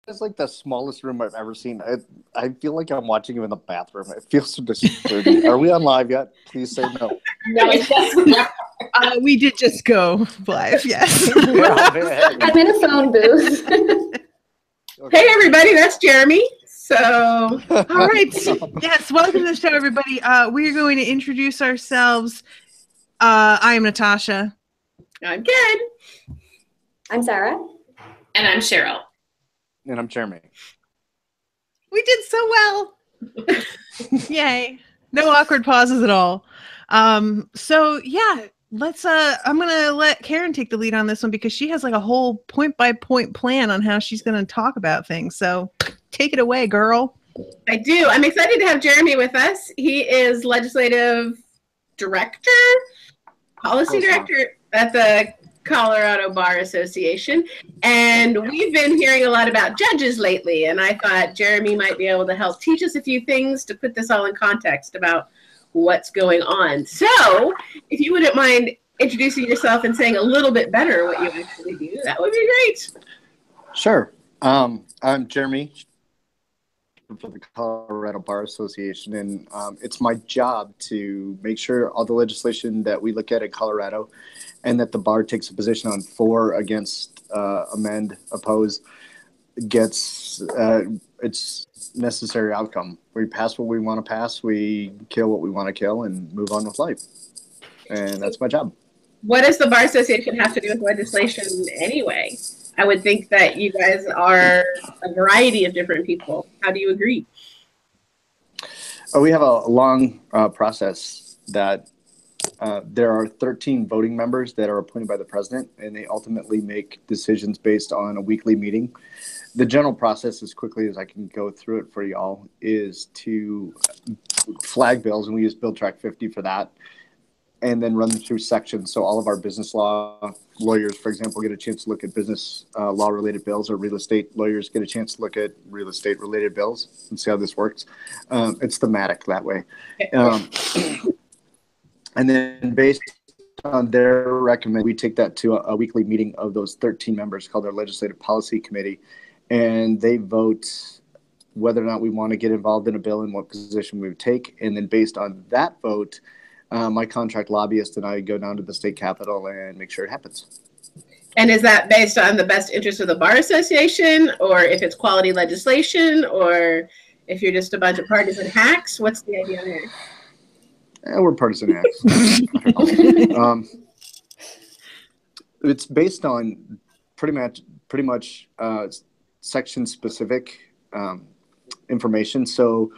is like the smallest room I've ever seen. I feel like I'm watching you in the bathroom. It feels so disturbing. Are we on live yet? Please say no. No, yes. We did just go live, yes. I'm in a phone booth. Okay. Hey, everybody, that's Jeremy. So, All right. Yes, welcome to the show, everybody. We are going to introduce ourselves. I am Natasha. I'm good. I'm Sarah. And I'm Cheryl. And I'm Jeremy. We did so well. Yay. No awkward pauses at all. So yeah, let's I'm gonna let Karen take the lead on this one because she has like a whole point by point plan on how she's gonna talk about things. So take it away, girl. I do. I'm excited to have Jeremy with us. He is legislative director, policy director at the Colorado Bar Association. And we've been hearing a lot about judges lately. And I thought Jeremy might be able to help teach us a few things to put this all in context about what's going on. So if you wouldn't mind introducing yourself and saying a little bit better what you actually do, that would be great. Sure. I'm Jeremy for the Colorado Bar Association, and it's my job to make sure all the legislation that we look at in Colorado and that the bar takes a position on for, against, amend, oppose, gets its necessary outcome. We pass what we want to pass, we kill what we want to kill, and move on with life. And that's my job. What does the Bar Association have to do with legislation anyway? I would think that you guys are a variety of different people. How do you agree? We have a long process that there are 13 voting members that are appointed by the president, and they ultimately make decisions based on a weekly meeting. The general process, as quickly as I can go through it for y'all, is to flag bills, and we use Bill Track 50 for that, and then run them through sections. So all of our business law lawyers, for example, get a chance to look at business law related bills, or real estate lawyers get a chance to look at real estate related bills and see how this works. It's thematic that way. And then based on their recommendation, we take that to a weekly meeting of those 13 members called our Legislative Policy Committee, and they vote whether or not we want to get involved in a bill and what position we would take. And then based on that vote, my contract lobbyist and I go down to the state capitol and make sure it happens. And is that based on the best interest of the Bar Association, or if it's quality legislation, or if you're just a bunch of partisan hacks? What's the idea there? We're partisan hacks. It's based on pretty much section specific information. So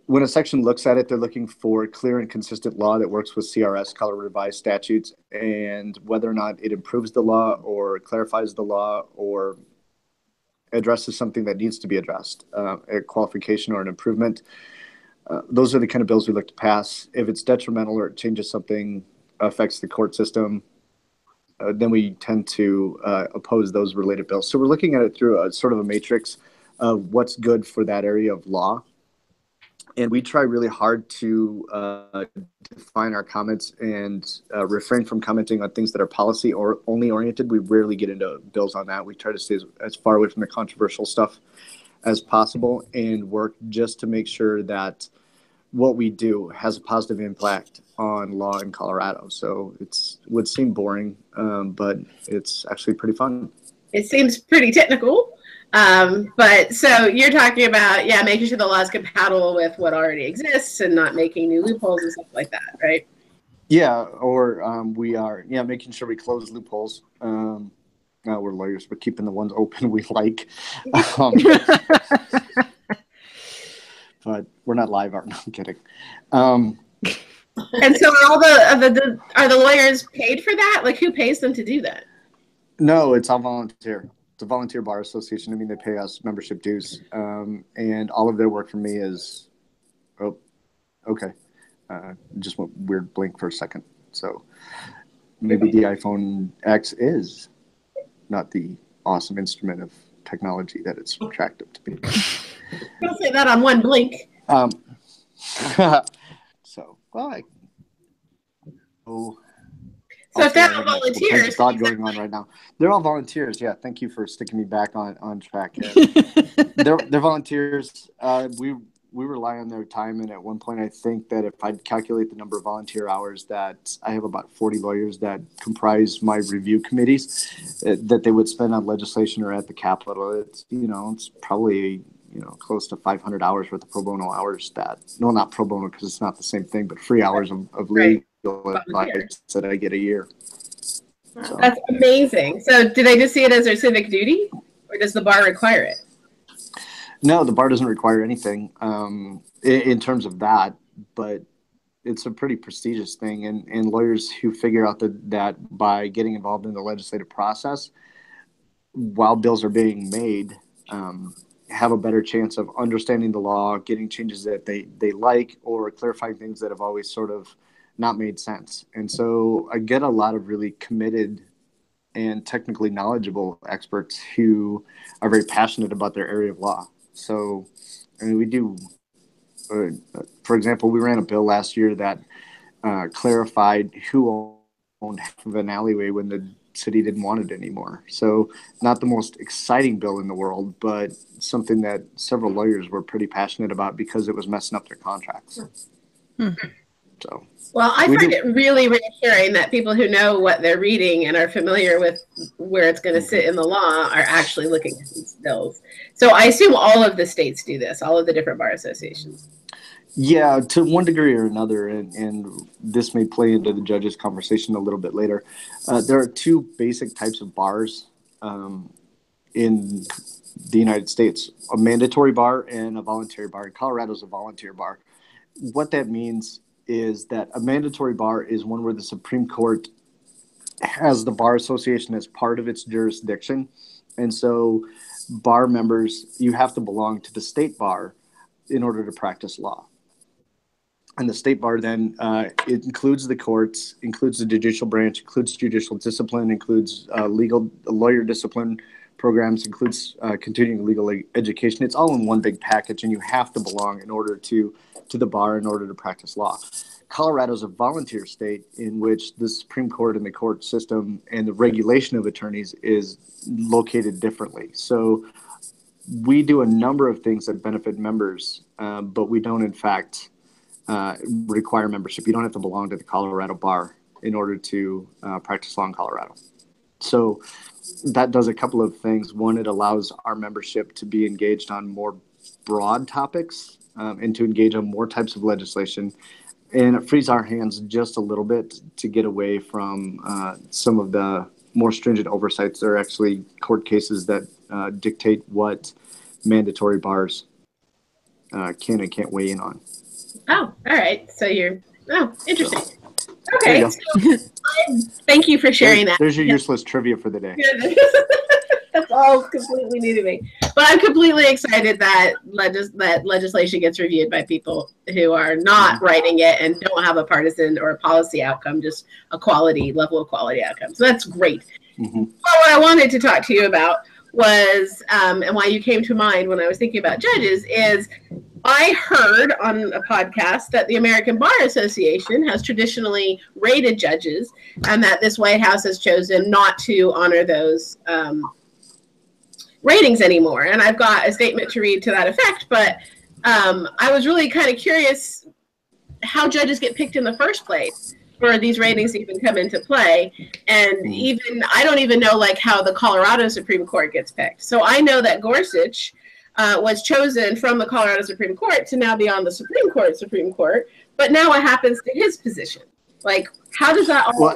when a section looks at it, they're looking for clear and consistent law that works with CRS, Colorado Revised Statutes, and whether or not it improves the law or clarifies the law or addresses something that needs to be addressed, a qualification or an improvement. Those are the kind of bills we look to pass. If it's detrimental or it changes something, affects the court system, then we tend to oppose those related bills. So we're looking at it through a sort of a matrix of what's good for that area of law. And we try really hard to define our comments and refrain from commenting on things that are policy or only oriented. We rarely get into bills on that. We try to stay as far away from the controversial stuff as possible and work just to make sure that what we do has a positive impact on law in Colorado. So it would seem boring, but it's actually pretty fun. It seems pretty technical. But so you're talking about, making sure the law is compatible with what already exists and not making new loopholes and stuff like that, right? Yeah, or we are, making sure we close loopholes. We're lawyers, but keeping the ones open we like. But we're not live, are we? I'm kidding. And so are are the lawyers paid for that? Like, who pays them to do that? No, it's all volunteer. It's a volunteer bar association. I mean, they pay us membership dues, and all of their work for me is, okay. Just went weird blink for a second. So maybe the iPhone X is not the awesome instrument of technology that it's cracked up to be. Don't say that on one blink. So if they're also, all I have multiple trains volunteers, of thought going on right now. They're all volunteers. Yeah, thank you for sticking me back on track. They're volunteers. We rely on their time, and at one point, I think that if I'd calculate the number of volunteer hours, that I have about 40 lawyers that comprise my review committees that they would spend on legislation or at the Capitol. It's probably close to 500 hours worth of pro bono hours not pro bono because it's not the same thing, but free hours of legal advice that I get a year. So. That's amazing. So do they just see it as their civic duty, or does the bar require it? No, the bar doesn't require anything in terms of that, but it's a pretty prestigious thing. And lawyers who figure out that by getting involved in the legislative process while bills are being made, have a better chance of understanding the law, getting changes that they like, or clarifying things that have always sort of not made sense. And so I get a lot of really committed and technically knowledgeable experts who are very passionate about their area of law. So, I mean, we do, for example, we ran a bill last year that clarified who owned half of an alleyway when the city didn't want it anymore. So not the most exciting bill in the world, but something that several lawyers were pretty passionate about because it was messing up their contracts. So, well, I find it really reassuring that people who know what they're reading and are familiar with where it's going to sit in the law are actually looking at these bills. So I assume all of the states do this, all of the different bar associations. Yeah, to one degree or another, and this may play into the judges' conversation a little bit later. There are two basic types of bars in the United States, a mandatory bar and a voluntary bar. In Colorado is a volunteer bar. What that means is that a mandatory bar is one where the Supreme Court has the Bar Association as part of its jurisdiction. And so bar members, you have to belong to the state bar in order to practice law. And the state bar then it includes the courts, includes the judicial branch, includes judicial discipline, includes lawyer discipline programs, includes continuing legal education. It's all in one big package, and you have to belong in order to the bar in order to practice law. Colorado is a volunteer state in which the Supreme Court and the court system and the regulation of attorneys is located differently. So we do a number of things that benefit members, but we don't, in fact, require membership. You don't have to belong to the Colorado bar in order to practice law in Colorado. So that does a couple of things. One, it allows our membership to be engaged on more broad topics and to engage on more types of legislation. And it frees our hands just a little bit to get away from some of the more stringent oversights. There are actually court cases that dictate what mandatory bars can and can't weigh in on. Oh, all right. So interesting. Okay. So, thank you for sharing that. There's your useless trivia for the day. That's all completely new to me. But I'm completely excited that legislation gets reviewed by people who are not writing it and don't have a partisan or a policy outcome, just a level of quality outcome. So that's great. Mm-hmm. Well, what I wanted to talk to you about was, and why you came to mind when I was thinking about judges, is I heard on a podcast that the American Bar Association has traditionally rated judges, and that this White House has chosen not to honor those ratings anymore. And I've got a statement to read to that effect, but I was really kind of curious how judges get picked in the first place for these ratings to even come into play. And even, I don't even know how the Colorado Supreme Court gets picked. So I know that Gorsuch was chosen from the Colorado Supreme Court to now be on the Supreme Court, but now what happens to his position? How does that all Well,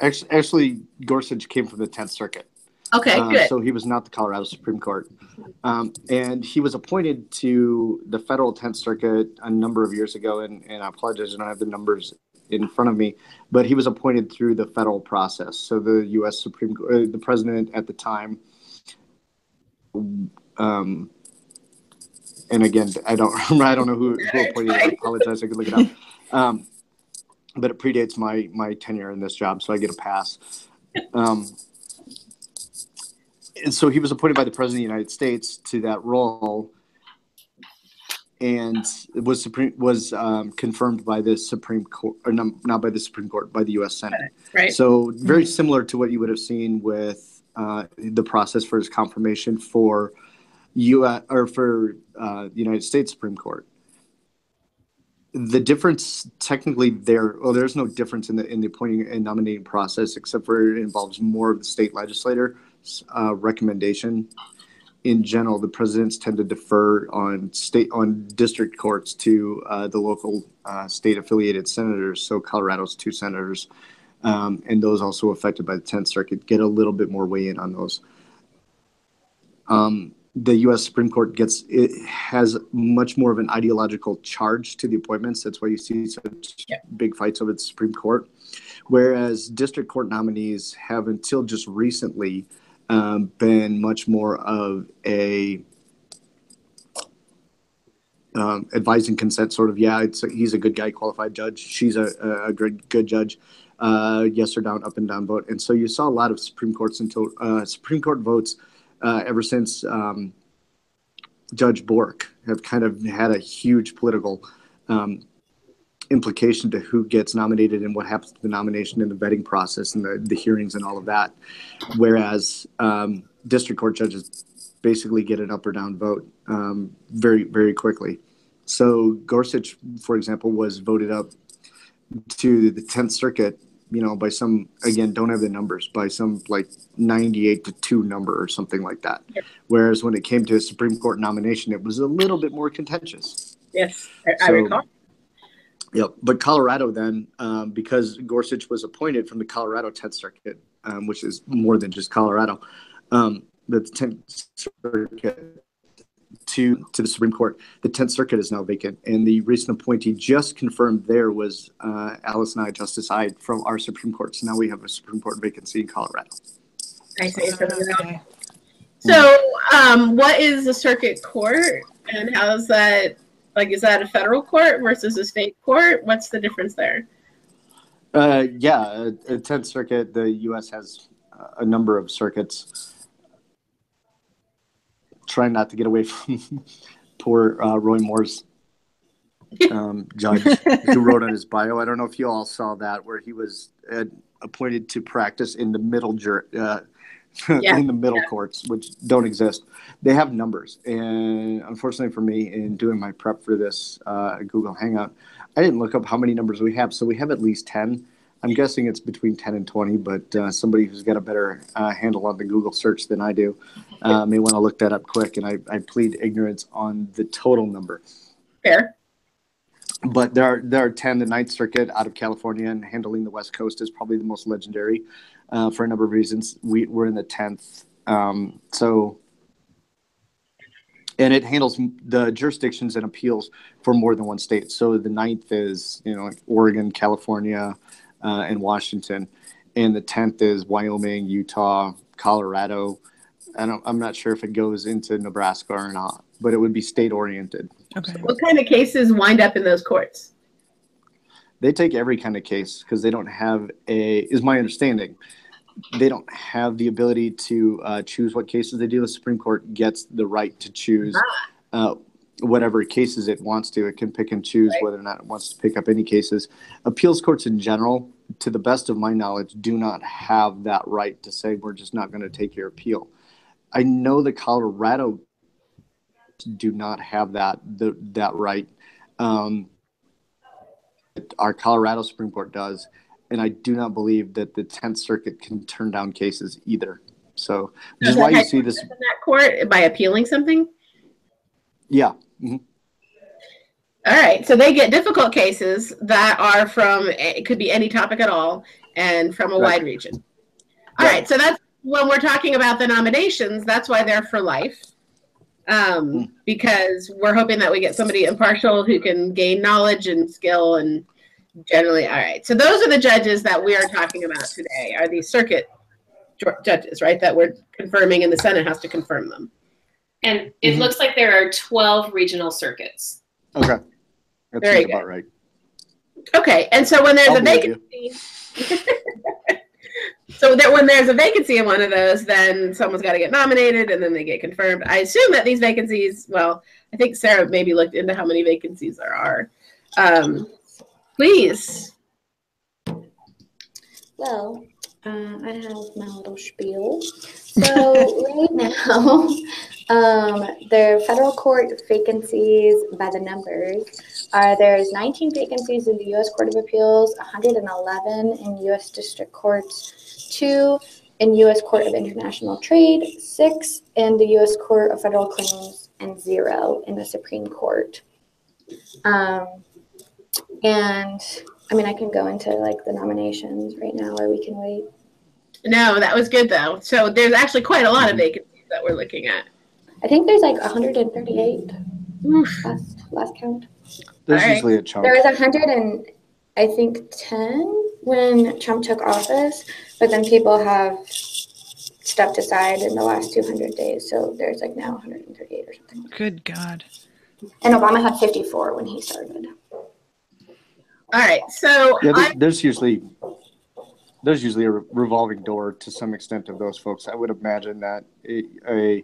actually, Gorsuch came from the 10th Circuit. Okay, good. So he was not the Colorado Supreme Court. And he was appointed to the federal 10th Circuit a number of years ago, and I apologize, I don't have the numbers in front of me, but he was appointed through the federal process. So the U.S. Supreme Court, the president at the time, and again, I don't know who appointed it. I apologize, I could look it up. But it predates my tenure in this job, so I get a pass. And so he was appointed by the President of the United States to that role. and it was confirmed by the Supreme Court, or not by the Supreme Court, by the U.S. Senate. Right. So very similar to what you would have seen with the process for his confirmation for United States Supreme Court. The difference technically there's no difference in the appointing and nominating process, except for it involves more of the state legislator's recommendation. In general, the presidents tend to defer on district courts to the local state affiliated senators. So Colorado's 2 senators, and those also affected by the 10th Circuit, get a little bit more weigh in on those. The U.S. Supreme Court has much more of an ideological charge to the appointments. That's why you see such big fights over the Supreme Court. Whereas district court nominees have, until just recently, been much more of a advising consent sort of. He's a good guy, qualified judge. She's a good judge. Yes or down, up and down vote. And so you saw a lot of Supreme Court votes ever since Judge Bork have kind of had a huge political implication to who gets nominated and what happens to the nomination and the vetting process and the hearings and all of that. Whereas district court judges basically get an up or down vote very, very quickly. So Gorsuch, for example, was voted up to the 10th Circuit, by some, again, don't have the numbers, by some like 98-2 number or something like that. Yep. Whereas when it came to a Supreme Court nomination, it was a little bit more contentious. Yes, I recall. Yep. But Colorado then, because Gorsuch was appointed from the Colorado 10th Circuit, which is more than just Colorado, the 10th Circuit to the Supreme Court, the 10th Circuit is now vacant. And the recent appointee just confirmed there was Alice Nye, Justice Hyde from our Supreme Court. So now we have a Supreme Court vacancy in Colorado. I see. So what is the circuit court, and how is that, is that a federal court versus a state court? What's the difference there? A 10th Circuit, the U.S. has a number of circuits. Trying not to get away from poor Roy Moore's judge who wrote on his bio. I don't know if you all saw that, where he was appointed to practice in the middle in the middle courts, which don't exist. They have numbers, and unfortunately for me, in doing my prep for this Google Hangout, I didn't look up how many numbers we have. So we have at least 10. I'm guessing it's between 10 and 20, but somebody who's got a better handle on the Google search than I do may want to look that up quick, and I plead ignorance on the total number. Fair. But there are 10. The 9th Circuit out of California and handling the West Coast is probably the most legendary for a number of reasons. We're in the 10th. And it handles the jurisdictions and appeals for more than one state. So the 9th is, like Oregon, California, and Washington. And the 10th is Wyoming, Utah, Colorado. I'm not sure if it goes into Nebraska or not, but it would be state oriented. Okay. What kind of cases wind up in those courts? They take every kind of case because they don't have is my understanding, they don't have the ability to choose what cases they do. The Supreme Court gets the right to choose whatever cases it wants to. It can pick and choose whether or not it wants to pick up any cases. Appeals courts in general, to the best of my knowledge, do not have that right to say, we're just not going to take your appeal. I know the Colorado do not have that right. Our Colorado Supreme Court does. And I do not believe that the 10th Circuit can turn down cases either. So which is why you see this in that court by appealing something. Yeah. Mm-hmm. All right. So they get difficult cases that are from, it could be any topic at all, and from a wide region. All right. So that's when we're talking about the nominations, that's why they're for life. Because we're hoping that we get somebody impartial who can gain knowledge and skill and generally. All right. So those are the judges that we are talking about today, are these circuit judges, right? That we're confirming, and the Senate has to confirm them. And it looks like there are 12 regional circuits. Okay. That's about right. Okay. And so when there's a vacancy, So that when there's a vacancy in one of those, then someone's got to get nominated and then they get confirmed. I assume that these vacancies, well, I think Sarah maybe looked into how many vacancies there are. Please. Well, I have my little spiel. So right now, the federal court vacancies by the numbers are there's 19 vacancies in the U.S. Court of Appeals, 111 in U.S. District Courts, 2 in U.S. Court of International Trade, 6 in the U.S. Court of Federal Claims, and 0 in the Supreme Court. And I mean, I can go into like the nominations right now, or we can wait. No, that was good though. So there's actually quite a lot of vacancies that we're looking at. I think there's like 138 last count. There's usually a chunk. There was 100 and I think 10 when Trump took office, but then people have stepped aside in the last 200 days. So there's like now 138 or something. Good God. And Obama had 54 when he started. All right, so yeah, there's usually a revolving door to some extent of those folks. I would imagine that a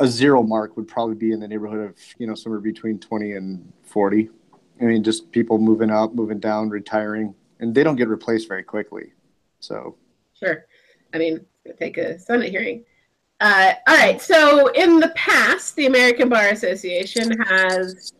zero mark would probably be in the neighborhood of somewhere between 20 and 40. I mean, just people moving up, moving down, retiring, and they don't get replaced very quickly. So sure, I mean, it's gonna take a Senate hearing. All right, so in the past, the American Bar Association has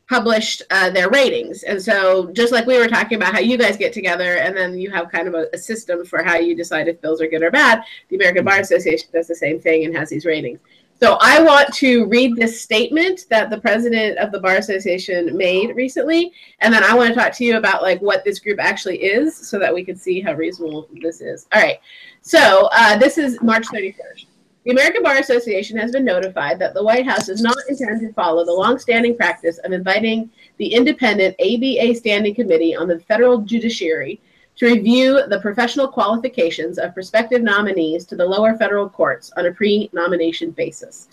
published their ratings. And so just like we were talking about how you guys get together and then you have kind of a system for how you decide if bills are good or bad, the American Bar Association does the same thing and has these ratings. So I want to read this statement that the president of the Bar Association made recently, and then I want to talk to you about like what this group actually is so that we can see how reasonable this is. All right, so this is March 31st. The American Bar Association has been notified that the White House does not intend to follow the longstanding practice of inviting the independent ABA Standing Committee on the Federal Judiciary to review the professional qualifications of prospective nominees to the lower federal courts on a pre-nomination basis.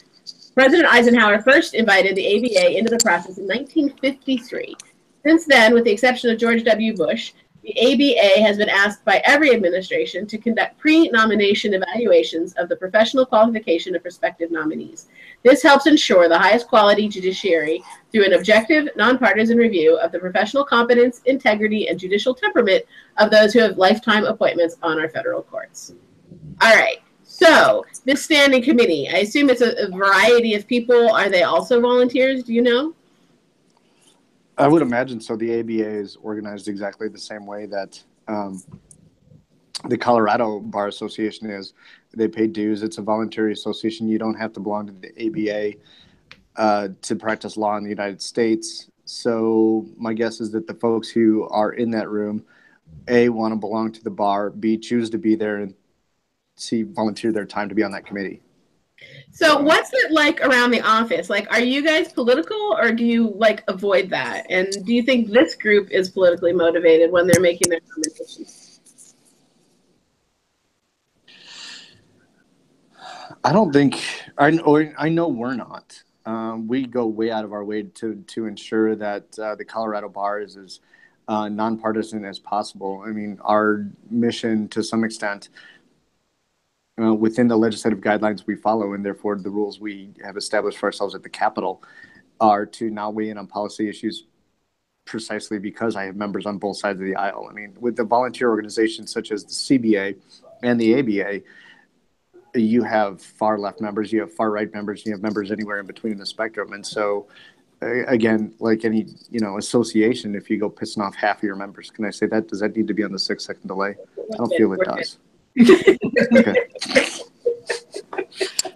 President Eisenhower first invited the ABA into the process in 1953. Since then, with the exception of George W. Bush, the ABA has been asked by every administration to conduct pre-nomination evaluations of the professional qualification of prospective nominees. This helps ensure the highest quality judiciary through an objective, nonpartisan review of the professional competence, integrity, and judicial temperament of those who have lifetime appointments on our federal courts. All right, so this standing committee, I assume it's a variety of people. Are they also volunteers? Do you know? I would imagine so. The ABA is organized exactly the same way that the Colorado Bar Association is. They pay dues. It's a voluntary association. You don't have to belong to the ABA to practice law in the United States. So my guess is that the folks who are in that room, A, want to belong to the bar, B, choose to be there, and C, volunteer their time to be on that committee. So what's it like around the office? Like, are you guys political or do you like avoid that? And do you think this group is politically motivated when they're making their nominations? I don't think, I know we're not. We go way out of our way to ensure that the Colorado Bar is as nonpartisan as possible. I mean, our mission to some extent within the legislative guidelines we follow, and therefore the rules we have established for ourselves at the Capitol, are to not weigh in on policy issues precisely because I have members on both sides of the aisle. I mean, with the volunteer organizations such as the CBA and the ABA, you have far left members, you have far right members, you have members anywhere in between the spectrum. And so, again, like any association, if you go pissing off half of your members, can I say that? Does that need to be on the 6-second delay? I don't feel it does. Okay.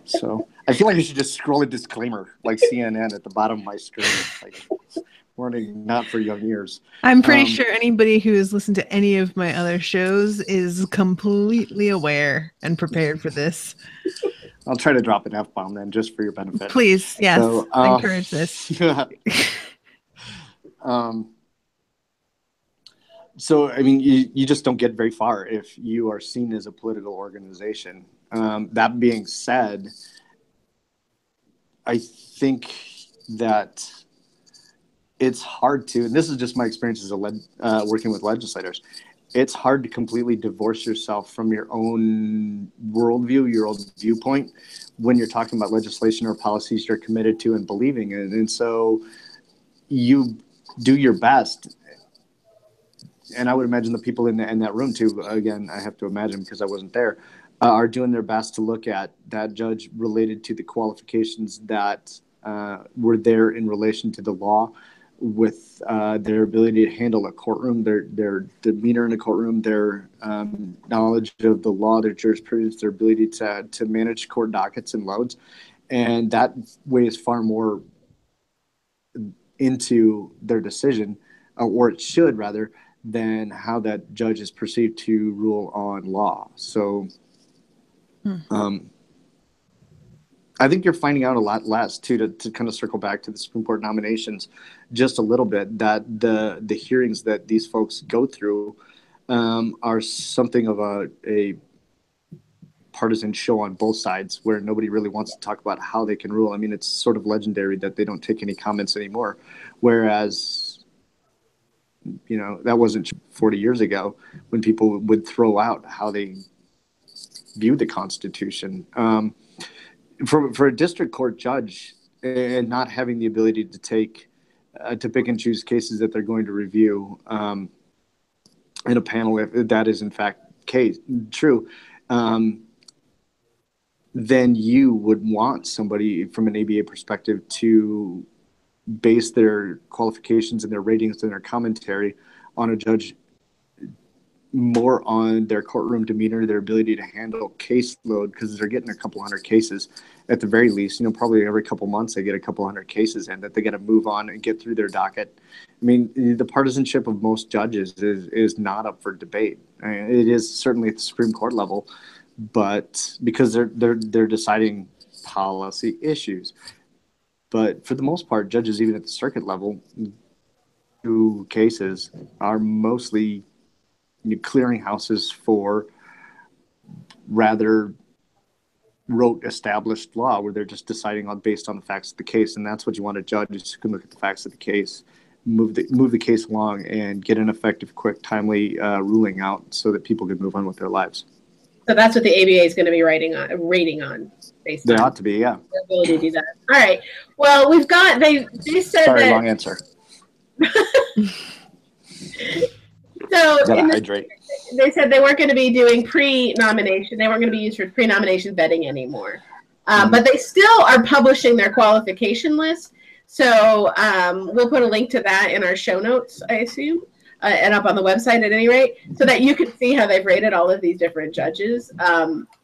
So I feel like I should just scroll a disclaimer like CNN at the bottom of my screen, like warning not for young ears. I'm pretty sure anybody who has listened to any of my other shows is completely aware and prepared for this. I'll try to drop an F-bomb then, just for your benefit. Please, yes, so, encourage this. So, I mean, you just don't get very far if you are seen as a political organization. That being said, I think that it's hard to, and this is just my experience as working with legislators. It's hard to completely divorce yourself from your own worldview, your own viewpoint, when you're talking about legislation or policies you're committed to and believing in. And so you do your best. And I would imagine the people in that room too, again, I have to imagine because I wasn't there, are doing their best to look at that judge related to the qualifications that were there in relation to the law, with their ability to handle a courtroom, their demeanor in a courtroom, their knowledge of the law, their jurisprudence, their ability to manage court dockets and loads. And that weighs far more into their decision, or it should rather, than how that judge is perceived to rule on law. So I think you're finding out a lot less too, to kind of circle back to the Supreme Court nominations just a little bit, that the hearings that these folks go through are something of a partisan show on both sides, where nobody really wants to talk about how they can rule. I mean, it's sort of legendary that they don't take any comments anymore, whereas, you know, that wasn't 40 years ago when people would throw out how they viewed the Constitution. For a district court judge, and not having the ability to take to pick and choose cases that they're going to review in a panel, if that is in fact true, then you would want somebody from an ABA perspective to base their qualifications and their ratings and their commentary on a judge more on their courtroom demeanor, their ability to handle caseload, because they're getting a couple hundred cases at the very least. You know, probably every couple months they get a couple hundred cases in that they got to move on and get through their docket. I mean, the partisanship of most judges is not up for debate. I mean, it is certainly at the Supreme Court level, but because they're deciding policy issues. But for the most part, judges, even at the circuit level, who cases are mostly clearinghouses for rather rote established law, where they're just deciding on based on the facts of the case. And that's what you want a judge, is who can look at the facts of the case, move the case along, and get an effective, quick, timely ruling out so that people can move on with their lives. So that's what the ABA is going to be rating on. Based they on ought to be, yeah. Their ability to do that. All right. Well, we've got, they said Sorry, that. long answer. So hydrate. They said they weren't going to be doing pre-nomination. They weren't going to be used for pre-nomination vetting anymore. But they still are publishing their qualification list. So we'll put a link to that in our show notes, I assume, and up on the website at any rate, so that you can see how they've rated all of these different judges.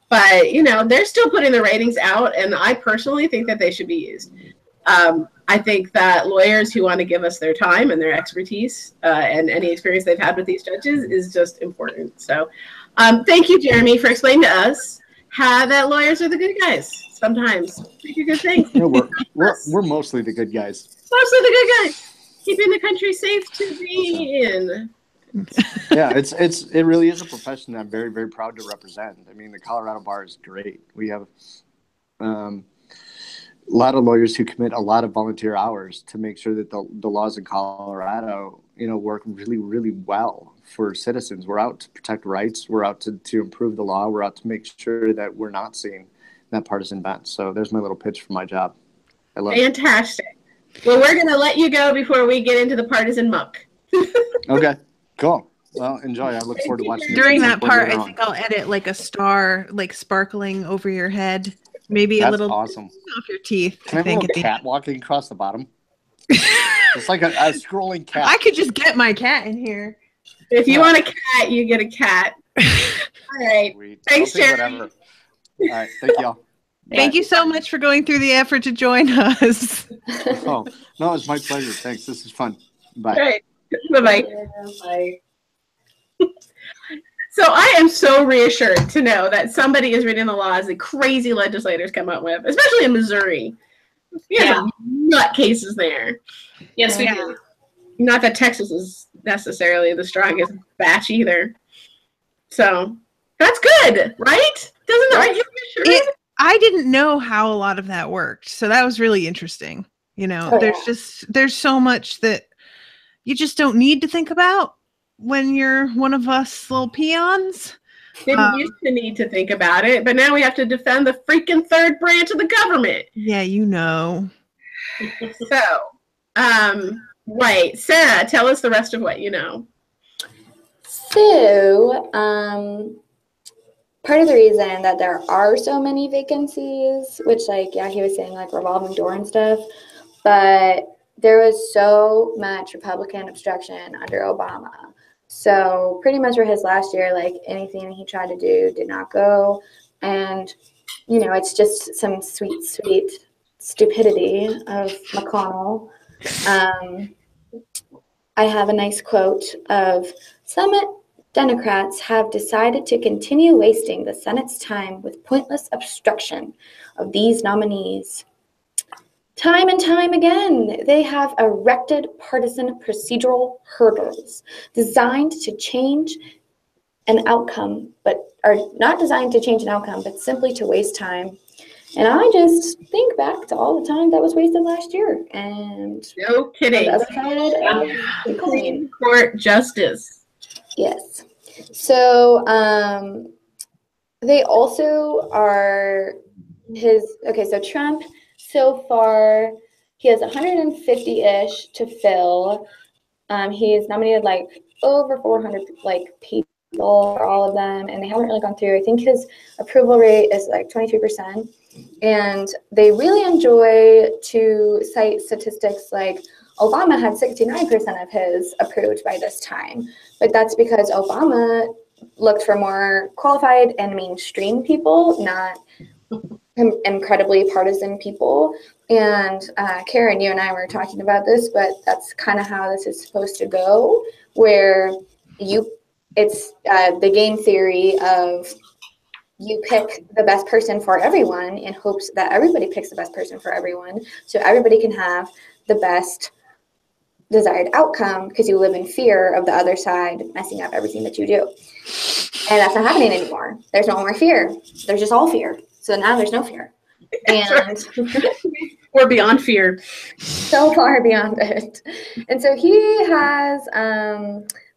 But, you know, they're still putting the ratings out, and I personally think that they should be used. I think that lawyers who want to give us their time and their expertise and any experience they've had with these judges is just important. So thank you, Jeremy, for explaining to us how that lawyers are the good guys. Sometimes they do good things. You know, we're mostly the good guys. Mostly the good guys. Keeping the country safe to be in. Yeah, it really is a profession that I'm very, very proud to represent. I mean, the Colorado bar is great. We have a lot of lawyers who commit a lot of volunteer hours to make sure that the laws in Colorado, you know, work really, really well for citizens. We're out to protect rights. We're out to improve the law. We're out to make sure that we're not seeing that partisan bent. So there's my little pitch for my job. I love it. Fantastic. Well, we're going to let you go before we get into the partisan muck. Okay, cool. Well, enjoy. I look forward to watching. During that part, I think I'll edit like a star, like sparkling over your head. Maybe a little awesome off your teeth. Can I have a cat walking across the bottom? It's like a scrolling cat. I could just get my cat in here. If you want a cat, you get a cat. All right. Sweet. Thanks, Jeremy. All right. Thank y'all. Thank you so much for going through the effort to join us. Oh, no, it's my pleasure. Thanks. This is fun. Bye. All right. Bye-bye. Bye. So I am so reassured to know that somebody is reading the laws that crazy legislators come up with, especially in Missouri. Yeah, nut cases there. Yes, we do. Not that Texas is necessarily the strongest batch either. So that's good, right? Doesn't that make you reassured? I didn't know how a lot of that worked, so that was really interesting. You know, Oh, there's so much that you just don't need to think about when you're one of us little peons. Didn't used to need to think about it, but now we have to defend the freaking third branch of the government. Yeah, you know. So, right. Sarah, tell us the rest of what you know. So, part of the reason that there are so many vacancies, which like, yeah, he was saying like revolving door and stuff, but there was so much Republican obstruction under Obama. So pretty much for his last year, like anything he tried to do did not go. And, you know, it's just some sweet, sweet stupidity of McConnell. I have a nice quote of some Democrats have decided to continue wasting the Senate's time with pointless obstruction of these nominees. Time and time again, they have erected partisan procedural hurdles designed to change an outcome, but are not designed to change an outcome, but simply to waste time. And I just think back to all the time that was wasted last year. And no kidding. On the other side, Supreme Court Justice. Yes. So they also are so Trump, so far, he has 150-ish to fill. He has nominated like over 400 like people for all of them, and they haven't really gone through. I think his approval rate is like 23%. And they really enjoy to cite statistics like Obama had 69% of his approved by this time. But that's because Obama looked for more qualified and mainstream people, not incredibly partisan people. And Karen, you and I were talking about this, but that's kind of how this is supposed to go, where it's the game theory of you pick the best person for everyone in hopes that everybody picks the best person for everyone, so everybody can have the best desired outcome, because you live in fear of the other side messing up everything that you do. And that's not happening anymore. There's no more fear. There's just all fear. So now there's no fear. And we're beyond fear. So far beyond it. And so he has,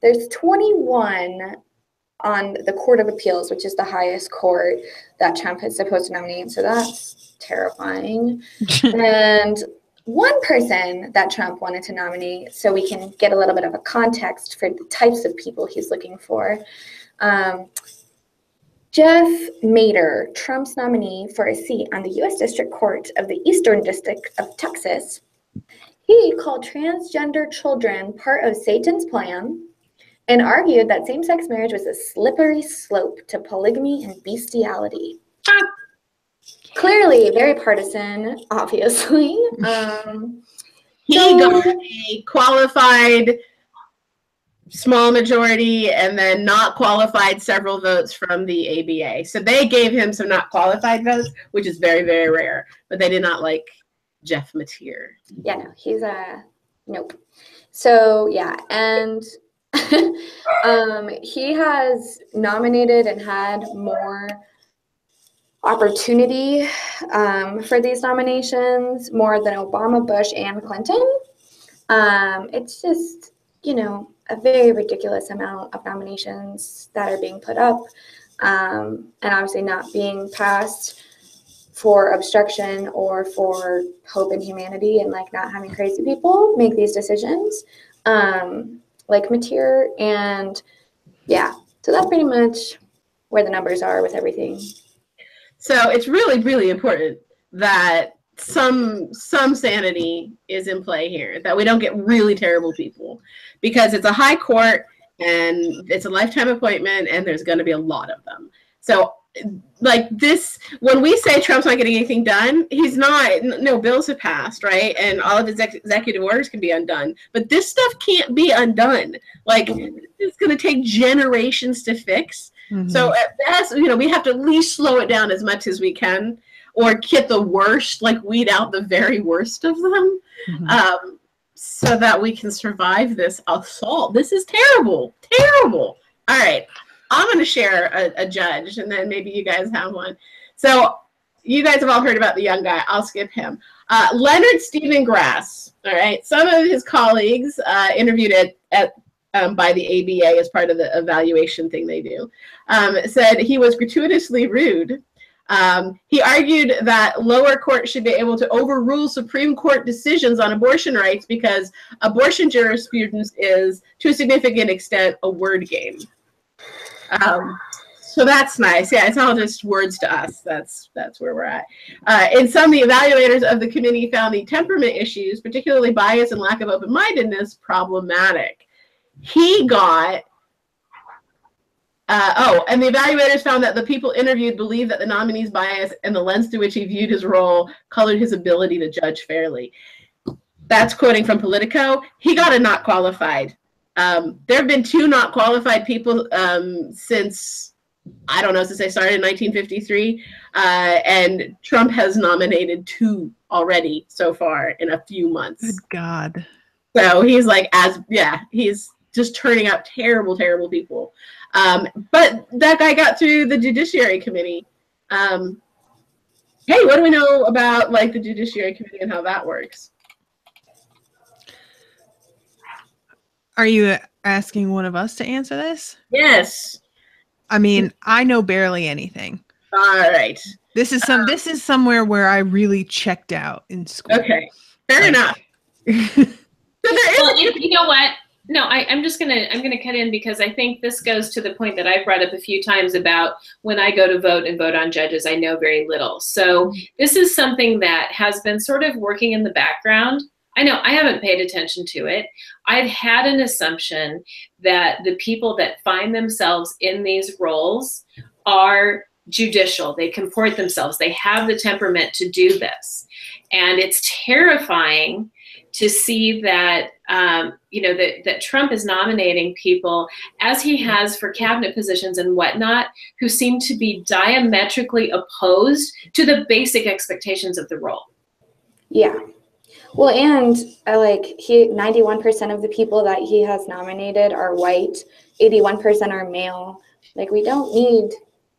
there's 21 on the Court of Appeals, which is the highest court that Trump is supposed to nominate. So that's terrifying. And one person that Trump wanted to nominate, so we can get a little bit of a context for the types of people he's looking for. Jeff Mader, Trump's nominee for a seat on the U.S. District Court of the Eastern District of Texas, he called transgender children part of Satan's plan and argued that same-sex marriage was a slippery slope to polygamy and bestiality. Clearly very partisan, obviously. He got a qualified small majority and then not qualified several votes from the ABA. So they gave him some not qualified votes, which is very, very rare. But they did not like Jeff Mateer. Yeah, no, he's nope. So yeah, and he has nominated and had more opportunity for these nominations, more than Obama, Bush, and Clinton. It's just, you know, a very ridiculous amount of nominations that are being put up, and obviously not being passed for obstruction or for hope in humanity, and like not having crazy people make these decisions, like Mateer. And yeah, so that's pretty much where the numbers are with everything. So it's really, really important that some sanity is in play here, that we don't get really terrible people, because it's a high court and it's a lifetime appointment and there's going to be a lot of them. So like this, when we say Trump's not getting anything done, he's not. No bills have passed, right? And all of his executive orders can be undone, but this stuff can't be undone. Like, it's going to take generations to fix. Mm-hmm. So at best, you know, we have to at least slow it down as much as we can, or get the worst, like weed out the very worst of them, so that we can survive this assault. This is terrible, terrible. All right, I'm going to share a judge, and then maybe you guys have one. So you guys have all heard about the young guy. I'll skip him. Leonard Stephen Grass. All right. Some of his colleagues interviewed by the ABA as part of the evaluation thing they do, said he was gratuitously rude. He argued that lower courts should be able to overrule Supreme Court decisions on abortion rights because abortion jurisprudence is, to a significant extent, a word game. So that's nice. Yeah, it's all just words to us. That's where we're at. And some of the evaluators of the committee found the temperament issues, particularly bias and lack of open-mindedness, problematic. He got and the evaluators found that the people interviewed believed that the nominee's bias and the lens through which he viewed his role colored his ability to judge fairly. That's quoting from Politico. He got a not qualified. There have been 2 not qualified people since, I don't know, since they started in 1953. And Trump has nominated 2 already so far in a few months. Good God. So he's like, he's just turning out terrible, terrible people. But that guy got through the Judiciary Committee. Hey, what do we know about like the Judiciary Committee and how that works? Are you asking one of us to answer this? Yes. I mean, I know barely anything. All right. This is somewhere where I really checked out in school. Okay. Fair enough. So there is. Well, you know what? No, I'm gonna cut in because I think this goes to the point that I've brought up a few times about when I go to vote and vote on judges, I know very little. So this is something that has been sort of working in the background. I know I haven't paid attention to it. I've had an assumption that the people that find themselves in these roles are judicial. They comport themselves. They have the temperament to do this. And it's terrifying to see that, that Trump is nominating people, as he has for cabinet positions and whatnot, who seem to be diametrically opposed to the basic expectations of the role. Yeah. Well, and 91% of the people that he has nominated are white, 81% are male. Like, we don't need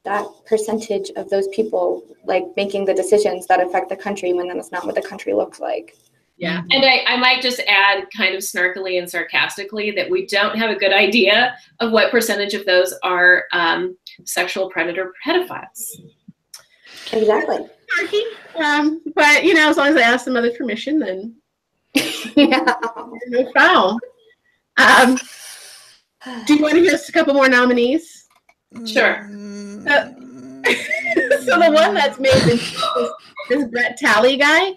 that percentage of those people making the decisions that affect the country when that's not what the country looks like. Yeah. And I might just add kind of snarkily and sarcastically that we don't have a good idea of what percentage of those are sexual predator pedophiles. Exactly. But, as long as I ask the mother permission, then yeah. No foul. Do you want to hear a couple more nominees? Sure. So the one that's made this Brett Talley guy,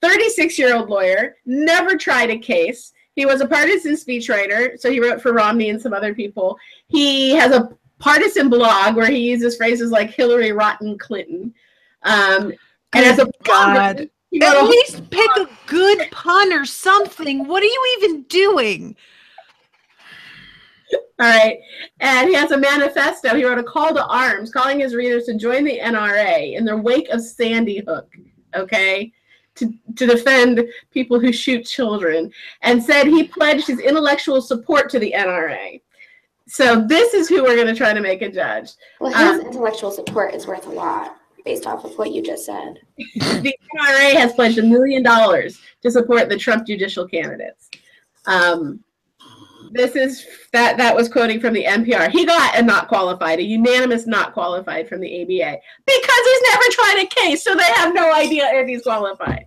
36-year-old lawyer, never tried a case. He was a partisan speechwriter, so he wrote for Romney and some other people. He has a partisan blog where he uses phrases like Hillary Rotten Clinton. And as a God, at least pick a good pun or something. What are you even doing? All right. And he has a manifesto. He wrote a call to arms, calling his readers to join the NRA in the wake of Sandy Hook, okay, to defend people who shoot children, and said he pledged his intellectual support to the NRA. So this is who we're going to try to make a judge. Well, his intellectual support is worth a lot based off of what you just said. The NRA has pledged $1 million to support the Trump judicial candidates. This is that was quoting from the NPR. He got a not qualified, a unanimous not qualified from the ABA because he's never tried a case, so they have no idea if he's qualified.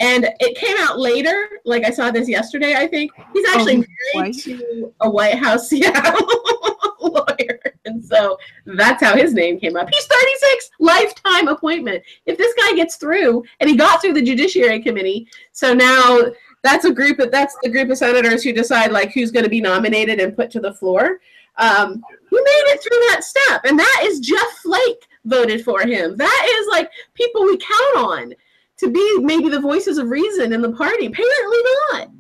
And it came out later, like I saw this yesterday, I think. He's actually married to a White House lawyer. And so that's how his name came up. He's 36, lifetime appointment. If this guy gets through, and he got through the Judiciary Committee, so now that's the group of senators who decide who's going to be nominated and put to the floor. He made it through that step. And that is Jeff Flake voted for him. That is people we count on to be maybe the voices of reason in the party. Apparently not.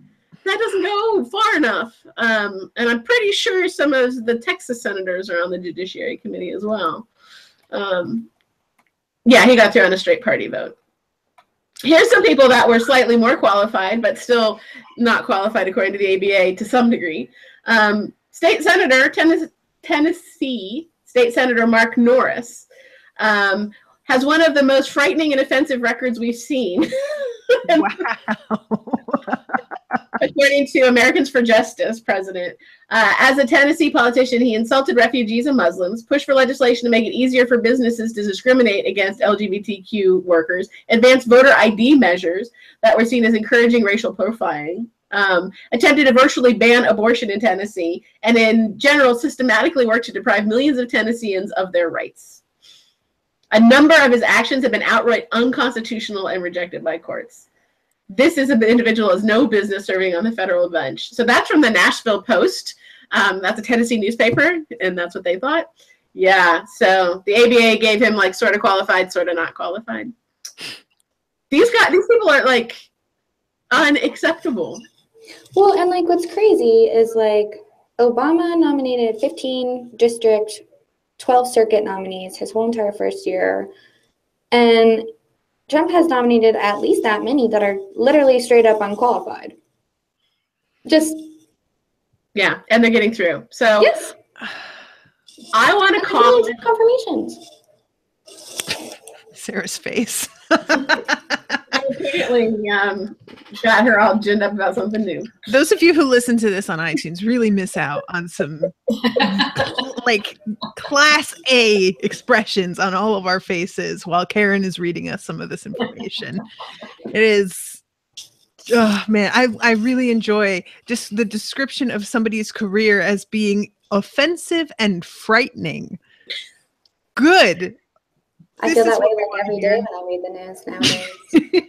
That doesn't go far enough. And I'm pretty sure some of the Texas senators are on the Judiciary Committee as well. Yeah, he got through on a straight party vote. Here's some people that were slightly more qualified, but still not qualified according to the ABA to some degree. State Senator, Tennessee State Senator Mark Norris. has one of the most frightening and offensive records we've seen. Wow. According to Americans for Justice president. As a Tennessee politician, he insulted refugees and Muslims, pushed for legislation to make it easier for businesses to discriminate against LGBTQ workers, advanced voter ID measures that were seen as encouraging racial profiling, attempted to virtually ban abortion in Tennessee, and in general systematically worked to deprive millions of Tennesseans of their rights. A number of his actions have been outright unconstitutional and rejected by courts. This is an individual who has no business serving on the federal bench. So that's from the Nashville Post. That's a Tennessee newspaper, and that's what they thought. Yeah, so the ABA gave him like sort of qualified, sort of not qualified. These people are like unacceptable. Well, and like what's crazy is like Obama nominated 15 district, 12 circuit nominees his whole entire first year. And Trump has nominated at least that many that are literally straight up unqualified. Just. Yeah, and they're getting through. So yes. I want to call confirmations. Sarah's face. I apparently got her all ginned up about something new. Those of you who listen to this on iTunes really miss out on some like class A expressions on all of our faces while Karen is reading us some of this information. It is, oh man, I really enjoy just the description of somebody's career as being offensive and frightening. Good. I feel that way like every day when I read the news nowadays.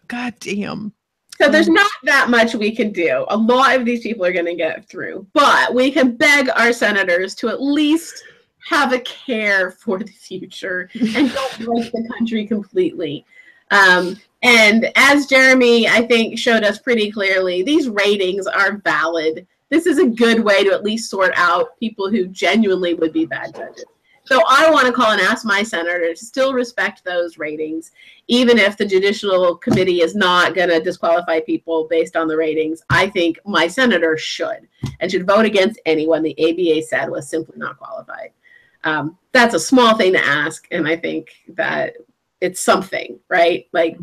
God damn. So there's not that much we can do. A lot of these people are going to get through, but we can beg our senators to at least have a care for the future and don't break the country completely. And as Jeremy, I think, showed us pretty clearly, these ratings are valid. This is a good way to at least sort out people who genuinely would be bad judges. So I want to call and ask my senator to still respect those ratings, even if the Judicial Committee is not going to disqualify people based on the ratings. I think my senator should and should vote against anyone the ABA said was simply not qualified. That's a small thing to ask, and I think that it's something, right? Like,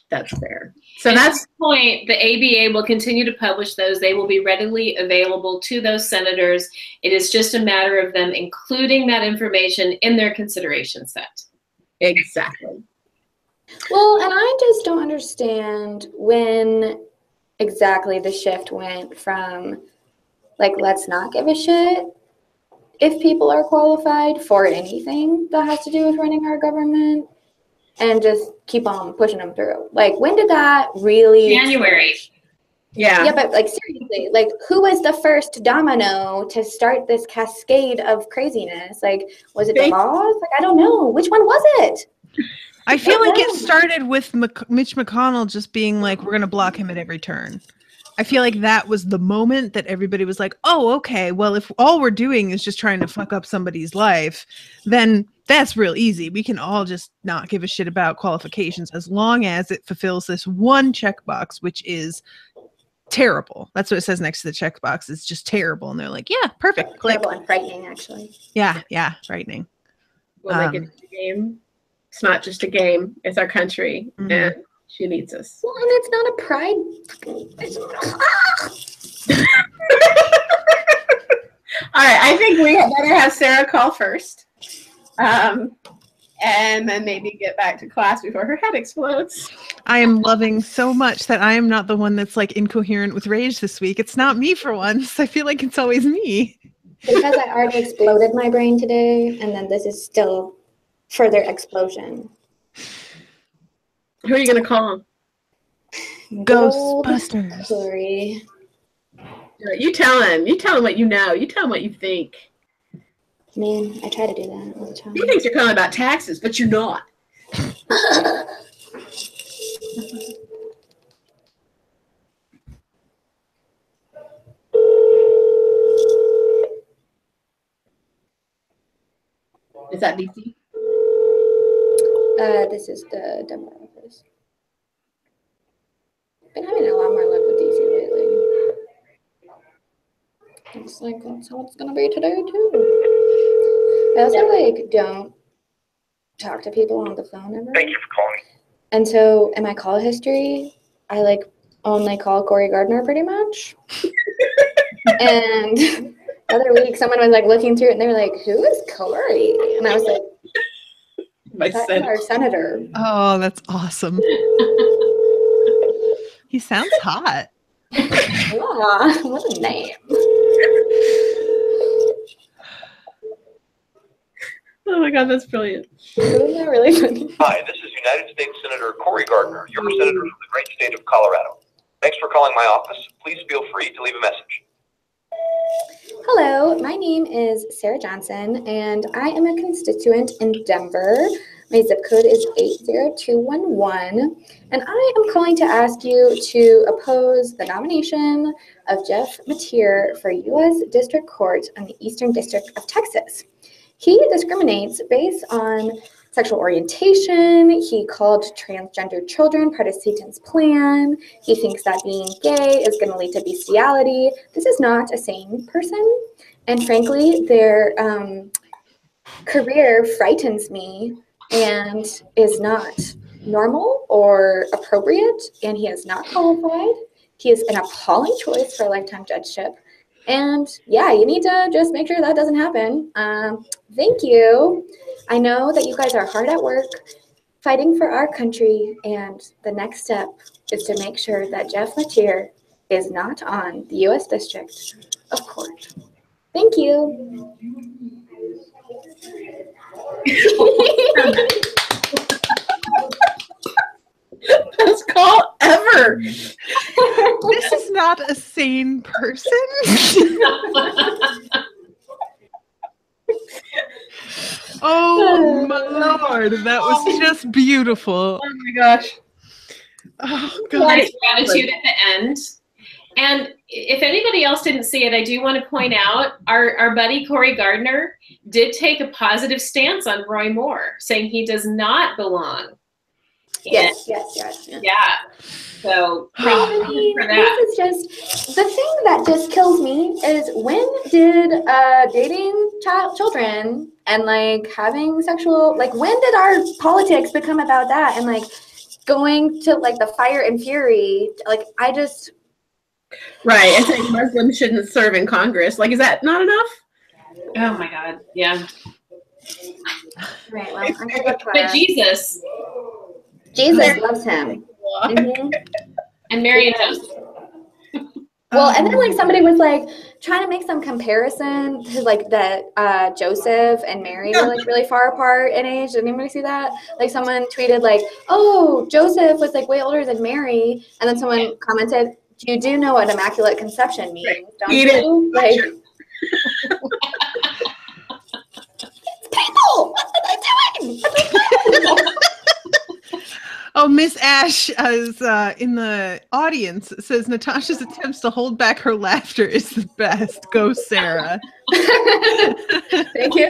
that's fair. So that's the point. The ABA will continue to publish those. They will be readily available to those senators. It is just a matter of them including that information in their consideration set. Exactly. Well, and I just don't understand when exactly the shift went from, like, let's not give a shit if people are qualified for anything that has to do with running our government, and just keep on pushing them through. Like, when did that really? January. Yeah. Yeah, but like seriously, like who was the first domino to start this cascade of craziness? Like, was it the laws? Like, I don't know. Which one was it? I feel like it started with Mitch McConnell just being like, we're going to block him at every turn. I feel like that was the moment that everybody was like, oh, okay, well, if all we're doing is just trying to fuck up somebody's life, then that's real easy. We can all just not give a shit about qualifications as long as it fulfills this one checkbox, which is terrible. That's what it says next to the checkbox. It's just terrible. And they're like, yeah, perfect. Terrible and frightening, actually. Yeah, frightening. We'll make it a game. It's not just a game. It's our country. Mm-hmm. And she needs us. Well, and it's not a pride. All right, I think we better have Sarah call first. And then maybe get back to class before her head explodes. I am loving so much that I am not the one that's like incoherent with rage this week. It's not me for once. I feel like it's always me. Because I already exploded my brain today, and then this is still further explosion. Who are you going to call? Ghostbusters. Sorry. You tell him. You tell him what you know. You tell him what you think. Man, I try to do that all the time. He thinks you're calling about taxes, but you're not. Is that DC? This is the Denver office. Been having a lot more luck with DC lately. Looks like that's how it's gonna be today too. I also like don't talk to people on the phone ever. Thank you for calling. And so in my call history, I like only call Corey Gardner pretty much. And the other week, someone was like looking through it, and they were like, "Who is Corey?" And I was like, "That's our senator." Oh, that's awesome. He sounds hot. Aw, what a name. Oh my God, that's brilliant. Isn't that really funny? Hi, this is United States Senator Corey Gardner, your senator from the great state of Colorado. Thanks for calling my office. Please feel free to leave a message. Hello, my name is Sarah Johnson, and I am a constituent in Denver. My zip code is 80211, and I am calling to ask you to oppose the nomination of Jeff Mateer for U.S. District Court on the Eastern District of Texas. He discriminates based on sexual orientation. He called transgender children part of Satan's plan. He thinks that being gay is going to lead to bestiality. This is not a sane person. And frankly, their career frightens me and is not normal or appropriate. And he is not qualified. He is an appalling choice for a lifetime judgeship. And yeah, you need to just make sure that doesn't happen. Thank you. I know that you guys are hard at work fighting for our country, and the next step is to make sure that Jeff Mateer is not on the U.S. District of Court. Thank you. Best call ever. This is not a sane person. Oh my Lord, that was just beautiful. Oh my gosh. Oh God. Nice gratitude at the end. And if anybody else didn't see it, I do want to point out our buddy Corey Gardner did take a positive stance on Roy Moore, saying he does not belong. Yes. Yeah. So probably for that. This is just the thing that just kills me is when did dating children and like having sexual, like when did our politics become about that and like going to like the fire and fury? Like I just. Right. And saying Muslims shouldn't serve in Congress. Like, is that not enough? Oh my God. Yeah. Right. Well, I'm gonna look for But Jesus loves him. Mm-hmm. and Mary and Joseph. Well, and then like somebody was like trying to make some comparison to like that Joseph and Mary were like really far apart in age. Did anybody see that? Like someone tweeted like, "Oh, Joseph was like way older than Mary," and then someone commented, "You do know what immaculate conception means, don't you?" Like, people, what am I doing? Oh, Miss Ash is in the audience. Says Natasha's attempts to hold back her laughter is the best. Go, Sarah. Thank you.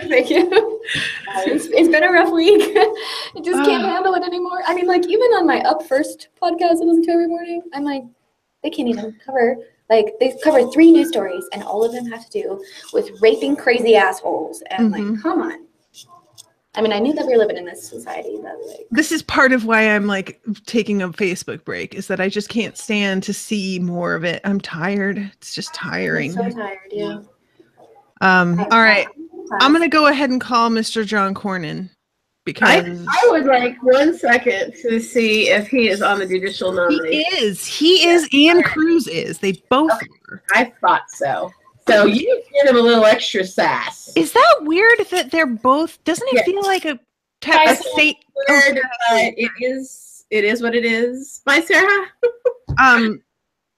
It's been a rough week. I just can't handle it anymore. I mean, like even on my Up First podcast I listen to every morning, I'm like, they can't even cover. Like they cover 3 news stories, and all of them have to do with raping crazy assholes. And like, come on. I mean, I knew that we were living in this society that like. This is part of why I'm like taking a Facebook break, is that I just can't stand to see more of it. I'm tired. It's just tiring. I'm so tired, yeah. All right. I'm gonna go ahead and call Mr. John Cornyn because I would like 1 second to see if he is on the judicial nomination. He is, and Cruz is. They both are. I thought so. So you give him a little extra sass. Is that weird that they're both? Doesn't it feel like a state? It is what it is. Bye, Sarah. I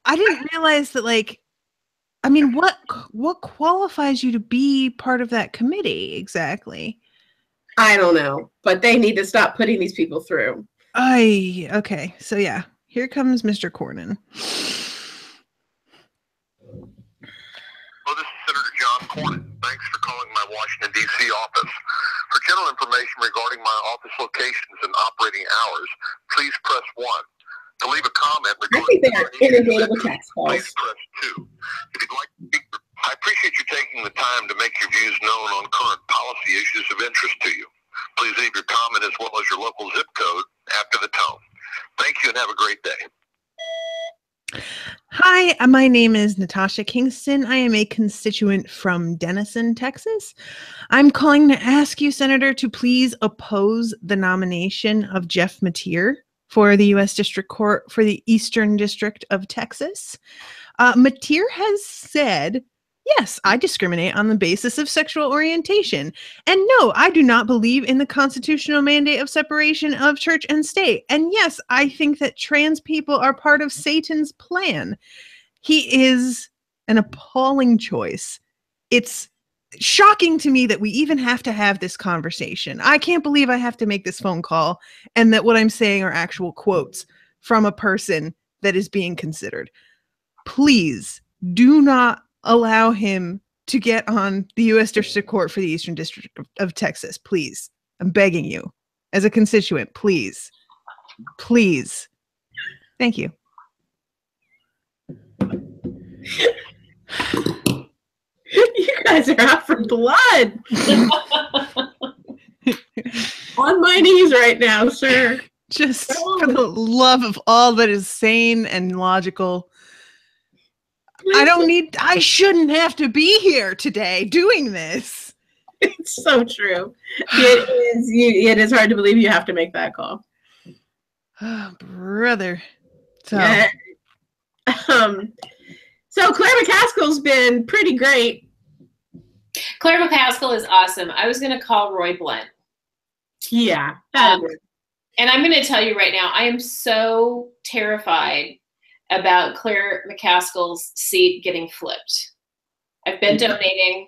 didn't realize that. Like, I mean, what qualifies you to be part of that committee exactly? I don't know, but they need to stop putting these people through. Okay. So yeah, here comes Mr. Cornyn. Hello, this is Senator John Cornyn. Thanks for calling my Washington, D.C. office. For general information regarding my office locations and operating hours, please press 1. To leave a comment regarding I think they are inundated with tax calls. please press 2. If you'd like to speak I appreciate you taking the time to make your views known on current policy issues of interest to you. Please leave your comment as well as your local zip code after the tone. Thank you and have a great day. Hi, my name is Natasha Kingston. I am a constituent from Denison, Texas. I'm calling to ask you, Senator, to please oppose the nomination of Jeff Mateer for the U.S. District Court for the Eastern District of Texas. Mateer has said, yes, I discriminate on the basis of sexual orientation. And no, I do not believe in the constitutional mandate of separation of church and state. And yes, I think that trans people are part of Satan's plan. He is an appalling choice. It's shocking to me that we even have to have this conversation. I can't believe I have to make this phone call and that what I'm saying are actual quotes from a person that is being considered. Please do not allow him to get on the U.S. District Court for the Eastern District of Texas. Please. I'm begging you. As a constituent, please. Please. Thank you. You guys are out for blood. On my knees right now, sir. Just for the love of all that is sane and logical. I shouldn't have to be here today doing this. It's so true. It is hard to believe you have to make that call. Oh, brother. So, yeah. So Claire McCaskill's been pretty great. Claire McCaskill is awesome. I was going to call Roy Blunt. Yeah. And I'm going to tell you right now, I am so terrified about Claire McCaskill's seat getting flipped. I've been donating.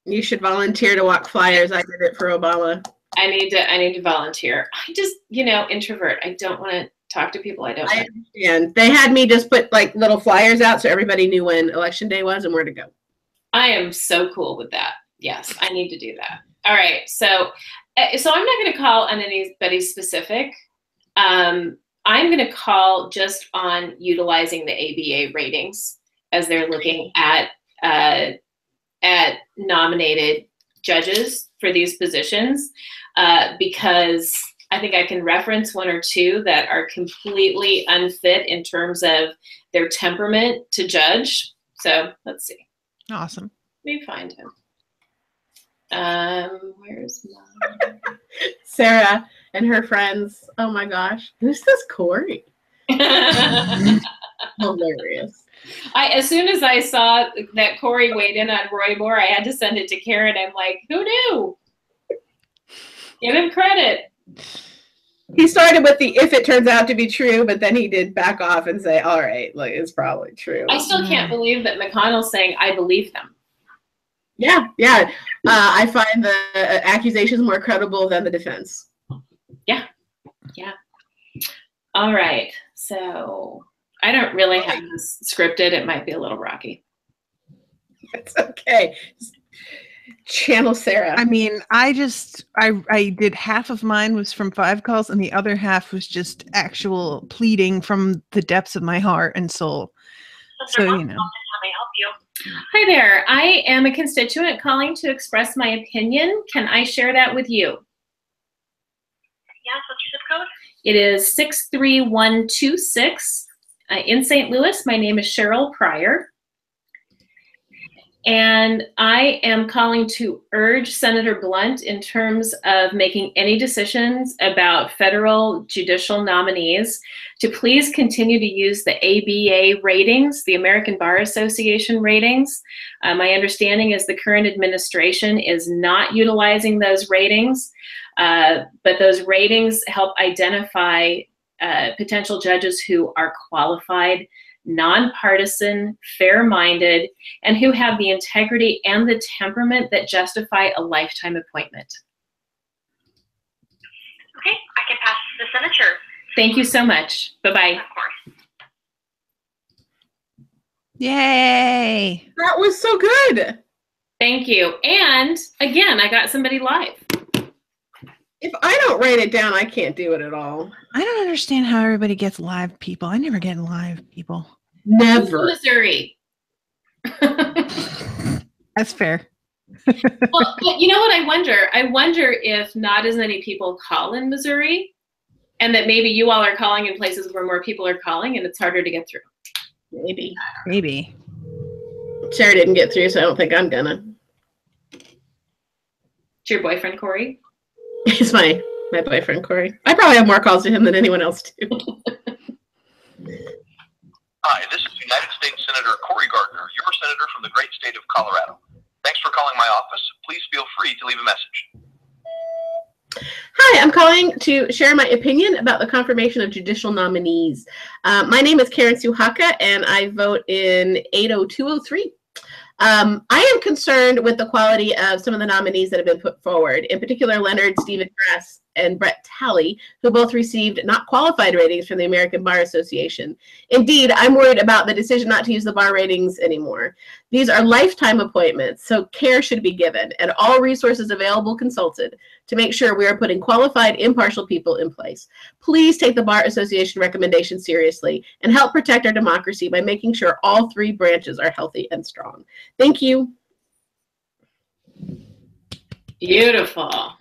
You should volunteer to walk flyers. I did it for Obama. I need to volunteer. I just, introvert. I don't want to talk to people I don't know. I understand. They had me just put like little flyers out so everybody knew when election day was and where to go. I am so cool with that. Yes, I need to do that. All right. So I'm not going to call on anybody specific. I'm going to call just on utilizing the ABA ratings as they're looking at nominated judges for these positions, because I think I can reference one or two that are completely unfit in terms of their temperament to judge. So let's see. Awesome. Let me find him. Where's mine? Sarah and her friends. Oh my gosh. Who's this Corey? Hilarious. As soon as I saw that Corey weighed in on Roy Moore, I had to send it to Karen. I'm like, who knew? Give him credit. He started with the if it turns out to be true, but then he did back off and say, all right, like it's probably true. I still can't believe that McConnell's saying, I believe them. Yeah. I find the accusations more credible than the defense. Yeah. All right. So I don't really have this scripted. It might be a little rocky. It's okay. Channel Sarah. I mean, I did half of mine was from 5 calls and the other half was just actual pleading from the depths of my heart and soul. So, How may I help you? Hi there. I am a constituent calling to express my opinion. Can I share that with you? Yes, what's your zip code? It is 63126 in St. Louis. My name is Cheryl Pryor. And I am calling to urge Senator Blunt in terms of making any decisions about federal judicial nominees to please continue to use the ABA ratings, the American Bar Association ratings. My understanding is the current administration is not utilizing those ratings, but those ratings help identify potential judges who are qualified, nonpartisan, fair-minded, and who have the integrity and the temperament that justify a lifetime appointment. Okay, I can pass the senator. Thank you so much. Bye-bye. Of course. Yay! That was so good. Thank you. And again, I got somebody live. If I don't write it down, I can't do it at all. I don't understand how everybody gets live people. I never get live people. Never. Missouri. That's fair. Well, but you know what I wonder? I wonder if not as many people call in Missouri, and that maybe you all are calling in places where more people are calling, and it's harder to get through. Maybe. Maybe. Sarah didn't get through, so I don't think I'm gonna. It's your boyfriend, Corey? He's my boyfriend, Corey. I probably have more calls to him than anyone else too. Hi, this is United States Senator Cory Gardner, your senator from the great state of Colorado. Thanks for calling my office. Please feel free to leave a message. Hi, I'm calling to share my opinion about the confirmation of judicial nominees. My name is Karen Suhaka, and I vote in 80203. I am concerned with the quality of some of the nominees that have been put forward, in particular Leonard Stephen Grass and Brett Talley, who both received not qualified ratings from the American Bar Association. Indeed, I'm worried about the decision not to use the bar ratings anymore. These are lifetime appointments, so care should be given and all resources available consulted to make sure we are putting qualified, impartial people in place. Please take the Bar Association recommendation seriously and help protect our democracy by making sure all three branches are healthy and strong. Thank you. Beautiful.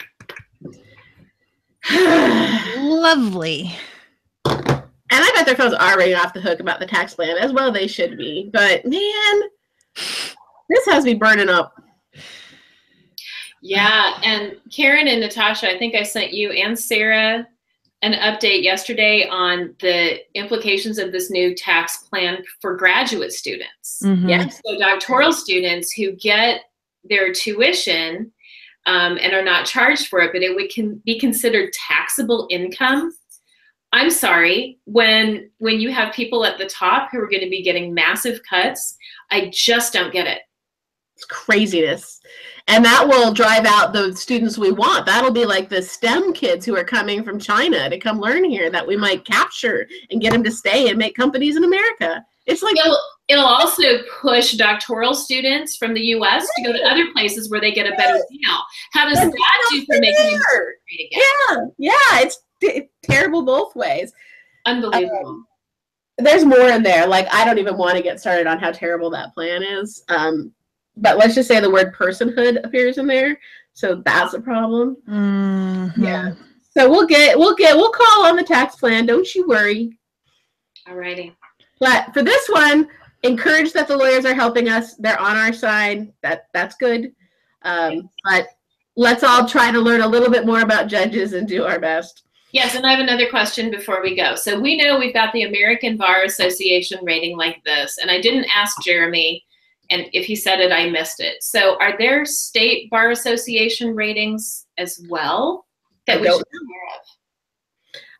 Lovely. And I bet their phones are ringing off the hook about the tax plan, as well they should be. But man, this has me burning up. Yeah, and Karen and Natasha, I think I sent you and Sarah an update yesterday on the implications of this new tax plan for graduate students. Mhm. Yes. So doctoral students who get their tuition and are not charged for it, but it would be considered taxable income. I'm sorry, when you have people at the top who are going to be getting massive cuts, I just don't get it. It's craziness. And that will drive out the students we want. That'll be like the STEM kids who are coming from China to come learn here that we might capture and get them to stay and make companies in America. It's like it'll also push doctoral students from the U.S. to go to other places where they get a better deal. How does that do for making them great again? Yeah, it's terrible both ways. Unbelievable. There's more in there. Like, I don't even want to get started on how terrible that plan is. But let's just say the word personhood appears in there, so that's a problem. Mm-hmm. Yeah. So we'll call on the tax plan. Don't you worry. All righty. But for this one, encourage that the lawyers are helping us. They're on our side. That's good. But let's all try to learn a little bit more about judges and do our best. Yes, and I have another question before we go. So we know we've got the American Bar Association rating like this, and I didn't ask Jeremy, and if he said it, I missed it. So are there state bar association ratings as well that we should be aware of?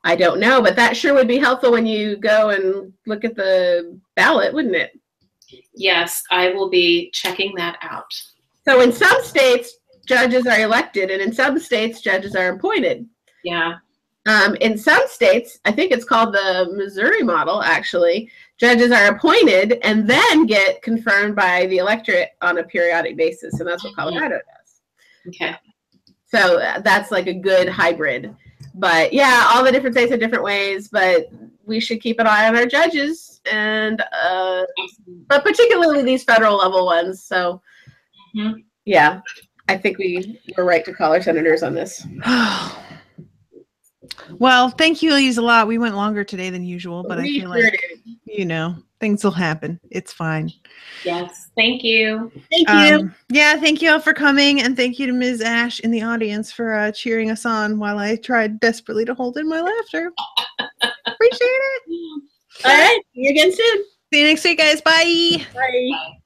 I don't know, but that sure would be helpful when you go and look at the ballot, wouldn't it? Yes, I will be checking that out. So in some states, judges are elected, and in some states, judges are appointed. Yeah. In some states, I think it's called the Missouri model, actually, judges are appointed and then get confirmed by the electorate on a periodic basis, and that's what Colorado does. Okay. So that's like a good hybrid. But yeah, all the different states have different ways, but we should keep an eye on our judges, and but particularly these federal level ones. So yeah, I think we were right to call our senators on this. Well, thank you, Elise, a lot. We went longer today than usual, but I feel like, things will happen. It's fine. Yes. Thank you. Thank you. Yeah, thank you all for coming, and thank you to Ms. Ash in the audience for cheering us on while I tried desperately to hold in my laughter. Appreciate it. All right. See you again soon. See you next week, guys. Bye. Bye.